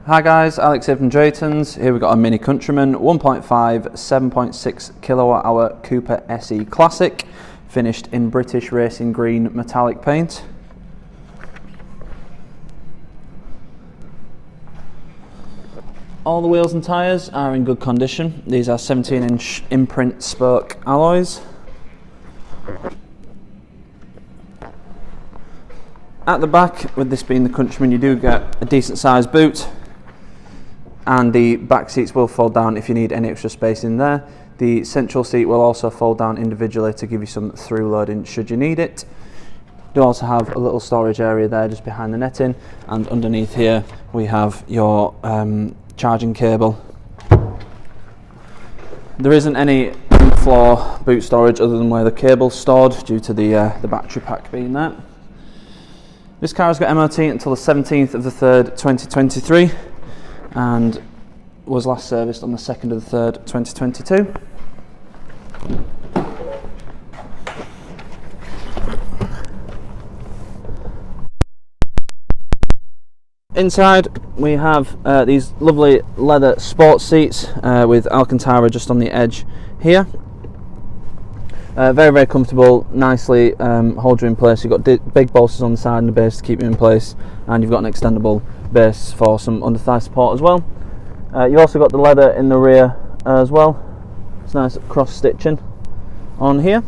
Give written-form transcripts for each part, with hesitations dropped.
Hi guys, Alex here from Drayton's. Here we've got a Mini Countryman 1.5 7.6 kilowatt hour Cooper SE Classic, finished in British Racing Green metallic paint. All the wheels and tyres are in good condition. These are 17-inch imprint spoke alloys. At the back, with this being the Countryman, you do get a decent sized boot, and the back seats will fold down if you need any extra space in there. The central seat will also fold down individually to give you some through loading should you need it. You also have a little storage area there just behind the netting, and underneath here we have your charging cable. There isn't any floor boot storage other than where the cable's stored due to the battery pack being there. This car has got MOT until the 17th of the 3rd 2023 and was last serviced on the 2nd of the 3rd 2022. Inside we have these lovely leather sports seats with Alcantara just on the edge here. Very comfortable, nicely hold you in place. You've got big bolsters on the side and the base to keep you in place, and you've got an extendable base for some under thigh support as well. You've also got the leather in the rear as well. It's nice cross stitching on here.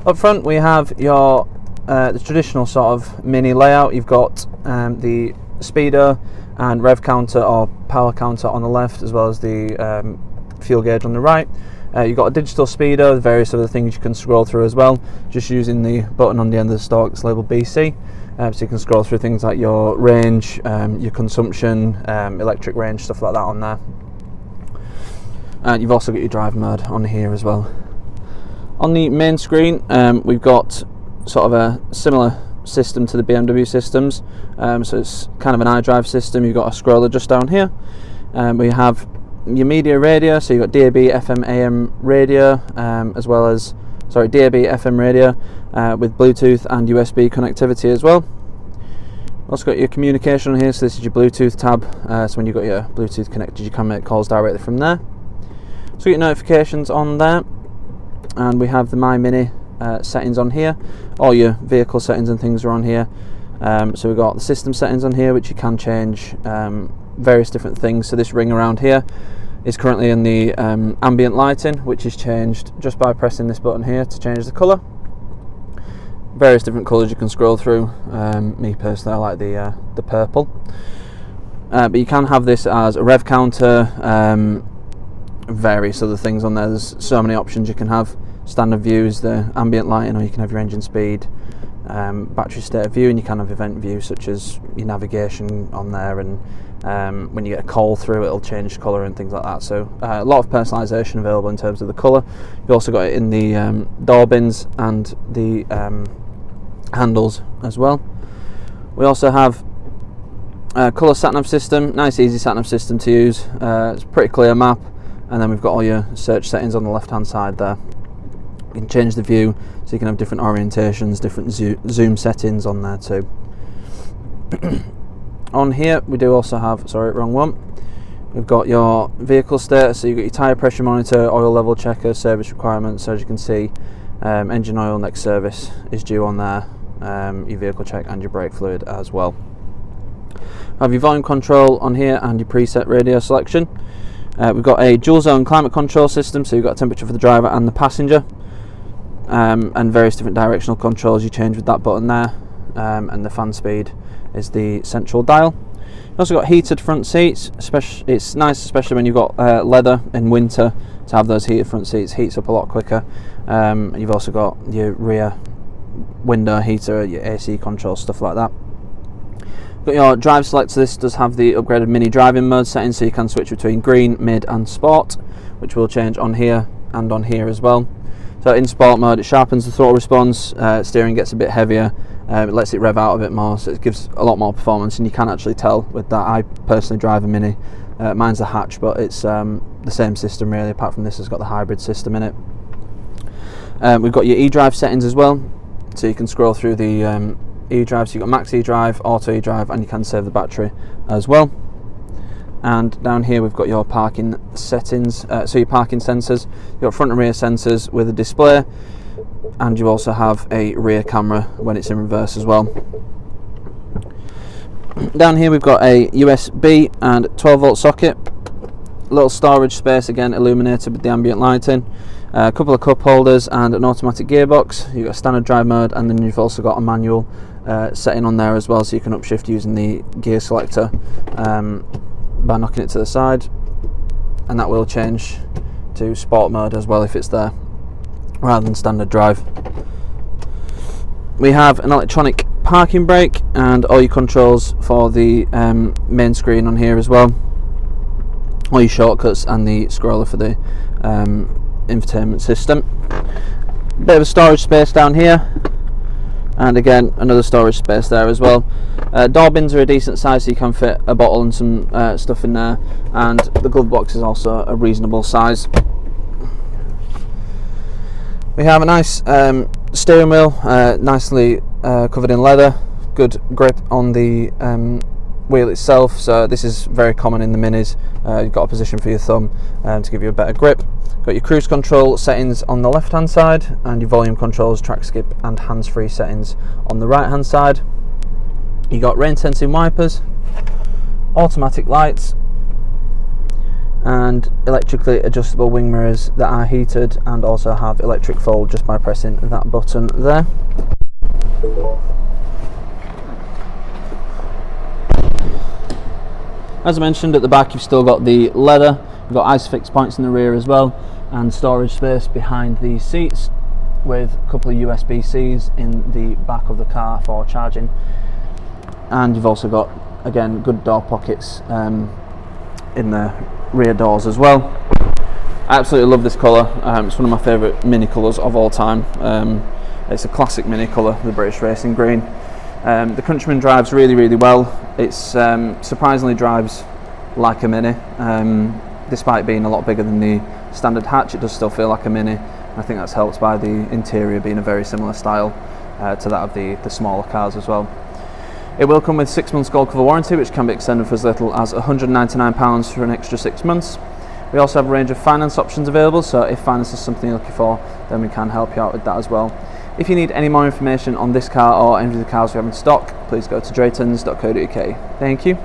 Up front we have your the traditional sort of Mini layout. You've got the speedo and rev counter or power counter on the left, as well as the fuel gauge on the right. You've got a digital speedo, various other things you can scroll through as well, just using the button on the end of the stalk that's labelled BC. So you can scroll through things like your range, your consumption, electric range, stuff like that on there. And you've also got your drive mode on here as well. On the main screen we've got sort of a similar system to the BMW systems, so it's kind of an iDrive system. You've got a scroller just down here. We have your media radio, so you've got DAB, FM, AM radio, as well as, DAB, FM radio with Bluetooth and USB connectivity as well. Also got your communication on here, so this is your Bluetooth tab, so when you've got your Bluetooth connected you can make calls directly from there. So your notifications on there, and we have the My Mini settings on here. All your vehicle settings and things are on here. So we've got the system settings on here, which you can change various different things. So this ring around here is currently in the ambient lighting, which is changed just by pressing this button here to change the colour. Various different colours you can scroll through. Me personally, I like the purple. But you can have this as a rev counter, various other things on there. There's so many options you can have. Standard view is the ambient lighting, or you can have your engine speed, battery state of view, and you can have event view such as your navigation on there, and when you get a call through it'll change colour and things like that. So a lot of personalisation available in terms of the colour. You've also got it in the door bins and the handles as well. We also have a colour sat-nav system, nice easy sat-nav system to use. It's a pretty clear map, and then we've got all your search settings on the left hand side there. You can change the view, so you can have different orientations, different zoom settings on there too. On here we do also have, wrong one. We've got your vehicle status, so you've got your tyre pressure monitor, oil level checker, service requirements. So as you can see, engine oil next service is due on there, your vehicle check and your brake fluid as well. Have your volume control on here and your preset radio selection. We've got a dual zone climate control system, so you've got a temperature for the driver and the passenger. And various different directional controls you change with that button there, and the fan speed is the central dial. You've also got heated front seats. It's nice, especially when you've got leather in winter, to have those heated front seats. Heats up a lot quicker. You've also got your rear window heater, your AC control, stuff like that. Got your drive select, so this does have the upgraded mini driving mode setting, so you can switch between green, mid and sport, which will change on here and on here as well. So in sport mode it sharpens the throttle response, steering gets a bit heavier, it lets it rev out a bit more, so it gives a lot more performance, and you can actually tell with that. I personally drive a Mini, mine's a hatch, but it's the same system really, apart from this has got the hybrid system in it. We've got your eDrive settings as well, so you can scroll through the eDrive. So you've got max eDrive, auto eDrive, and you can save the battery as well. And down here we've got your parking settings, so your parking sensors. You've got front and rear sensors with a display, and you also have a rear camera when it's in reverse as well. Down here we've got a USB and 12 volt socket, little storage space, again illuminated with the ambient lighting, a couple of cup holders and an automatic gearbox. You've got standard drive mode, and then you've also got a manual setting on there as well, so you can upshift using the gear selector by knocking it to the side, and that will change to sport mode as well if it's there rather than standard drive. We have an electronic parking brake and all your controls for the main screen on here as well, all your shortcuts and the scroller for the infotainment system. Bit of a storage space down here, and again another storage space there as well. Door bins are a decent size, so you can fit a bottle and some stuff in there, and the glove box is also a reasonable size. We have a nice steering wheel, nicely covered in leather, good grip on the wheel itself, so this is very common in the Minis. You've got a position for your thumb to give you a better grip. Got your cruise control settings on the left hand side, and your volume controls, track skip and hands-free settings on the right hand side. You got rain sensing wipers, automatic lights, and electrically adjustable wing mirrors that are heated and also have electric fold just by pressing that button there. As I mentioned, at the back you've still got the leather, you've got ISOFIX points in the rear as well, and storage space behind these seats with a couple of USB-Cs in the back of the car for charging. And you've also got, again, good door pockets in the rear doors as well. I absolutely love this colour. It's one of my favourite Mini colours of all time. It's a classic Mini colour, the British Racing Green. The Countryman drives really, really well. It's surprisingly drives like a Mini. Despite being a lot bigger than the standard hatch, it does still feel like a Mini. I think that's helped by the interior being a very similar style to that of the smaller cars as well. It will come with 6 months gold cover warranty, which can be extended for as little as £199 for an extra 6 months. We also have a range of finance options available, so if finance is something you're looking for, then we can help you out with that as well. If you need any more information on this car or any of the cars we have in stock, please go to draytons.co.uk. Thank you.